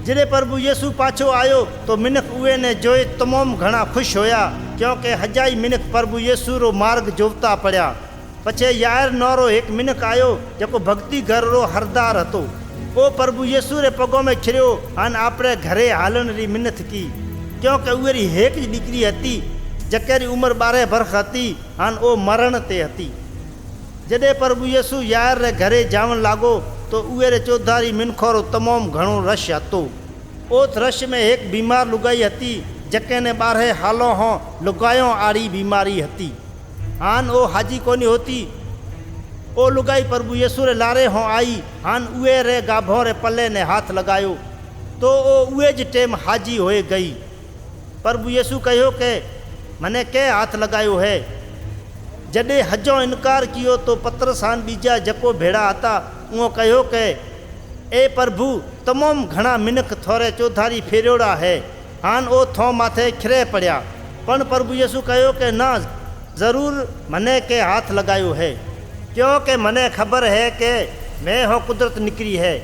जॾहिं प्रभु येसू पाछो आयो तो मिनख उहे ने जोए तमामु घणा ख़ुशि हुया क्योंकि हजाई मिनख प्रभु येसू रो मार्ग जोवता पड़िया। पछे यार नारो हिकु मिनख आयो जेको भक्ति घर रो हरदार हतो। ओ प्रभु येसू रे पगों में छिरियो अन आपणे घरे हालण री मिनत की क्योंकि उहे री हेक जी दीकरी हती जकेरी उम्र 12 वर्ष हती अन ओ मरण ते हती। जॾहिं प्रभु येसू यार रे घरे जावण लागो तो उहे रे चौधारी मिनखो रो तमामु घणो रश हतो। ओथ रश में एक बीमार लुगाई हती जके ने 12 हालों हों लुगायों आड़ी बीमारी हती। हान ओ हाजी कोनी होती। ओ लुगाई प्रभु येसू रे लारे हों आई हान उहे रे गाभों रे पल्ले ने हाथ लगायो तो ओ उहे ज टेम हाजी होए गई। प्रभु येसू कहो के मने के हाथ लगायो है। जॾहिं हजो इनकार कियो तो पतरस हान बीजा जको भेड़ा हता उहो कहो के ए प्रभु तमाम घणा मिनख थोरे चौधारी फेरियोड़ा है हान ओ थो माथे खिरे पड़िया। पण प्रभु येसू कहो के ना ज़रूर मने के हाथ लगायो है क्योंकि मने खबर है कि मैं हो कुदरत निकरी है।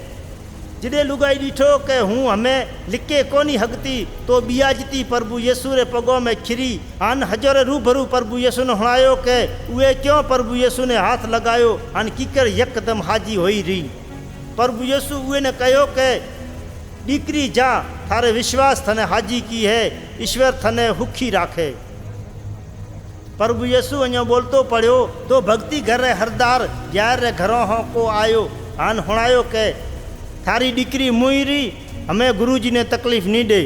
जॾहिं लुगाई ॾिठो के हूँ हमें लिके कोनी हगती तो बियाजती प्रभु येसू रे पगों में खिरी अन हजोरे रूबरू प्रभु येसू ने हुणायो के उहे क्यों प्रभु येसू ने हाथ लगायो अन कीकर यकदम हाजी होई रही। प्रभु येसू उहे ने कहो के दीकरी जा थारे विश्वास थने हाजी की है ईश्वर थने हुखी राखे। प्रभु येसू अञो बोलतो पड़ियो तो भक्ति घर रे हरदार यार रे घरों हों को आयो अन हुणायो के थारी दीकरी मुईरी हमें गुरु जी ने तकलीफ नहीं दे।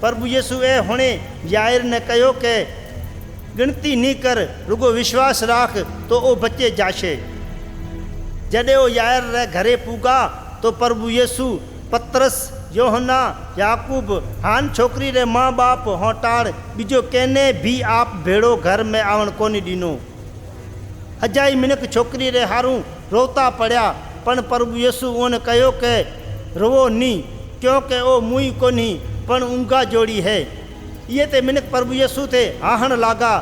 प्रभु येसू ए हुणे यार ने कहो के गिनती नहीं कर रुगो विश्वास राख तो ओ बच्चे जाशे। जॾहिं ओ यार रे घरे पूगा तो प्रभु येसू पतरस योहना याकूब हान छोकरी रे माँ बाप हों टाड़ बीजो केने भी आप भेड़ो घर में आवण कोनी ॾिनो। हजाई मिनख छोकरी रे हारूं रोता पड़िया पण प्रभु येसू उन कहो के रोवो नी क्योंकि ओ मुई कोनी पण ऊंगा जोड़ी है। ये ते मिनख प्रभु येसू ते आहण लागा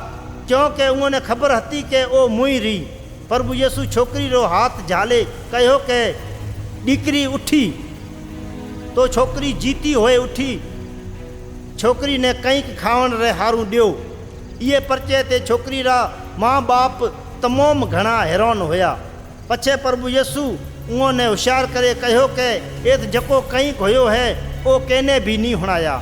क्योंकि उन्हें खबर हती के ओ मुई री। प्रभु येसू छोकरी रो हाथ झाले कहो के दीकरी उठी तो छोकरी जीती होए उठी। छोकरी ने कंईक खावण रे हारूं दियो। ये परचे ते छोकरी रा माँ बाप तमाम घणा हैरान होया। पछे प्रभु येसू उन्होंने होशियार करे कहो के एत जको कंईक होयो है ओ केने भी नहीं हुणाया।